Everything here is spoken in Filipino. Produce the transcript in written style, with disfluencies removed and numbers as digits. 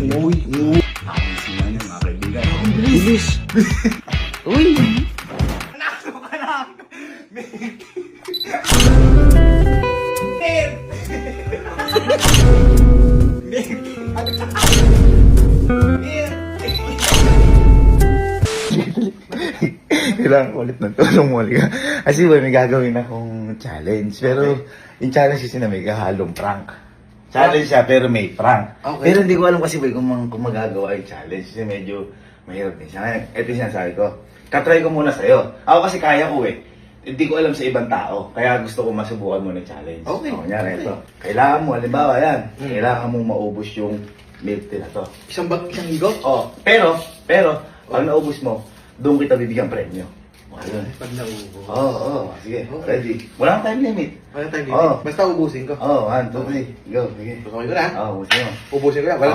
Uy. Ang sila niya, mga kaibigan. Bilis. Uy. Nakasok ka na! Kailangan ko ulit ng tulong mo, Liga. Kasi boy, may gagawin akong challenge. Pero yung challenge kasi na may kahalong prank. Challenge siya, pero may prank. Okay. Pero hindi ko alam kasi boy kung magagawa yung challenge. Kasi medyo mahirap din siya. Ngayon, ito yung sinasabi ko. Katry ko muna sa'yo. Ako kasi kaya ko eh. Hindi ko alam sa ibang tao. Kaya gusto ko masubukan mo ng challenge. Okay. O, kunyari, Okay. ito. Kailangan mo, halimbawa yan. Kailangan mong maubos yung milk tea na to. Isang higo? Oh, pero, pag naubos mo, doon kita bibigyan premyo. Ayun. Pag naubo. Oo, sige. Okay. Ready. Wala kang time limit. Wala tayong Oo. Basta ubusin ko. Oh, 1, 2, 3. Go, sige. Tukamay ko na. Oo, ubusin mo. Ubusin ko na. Wala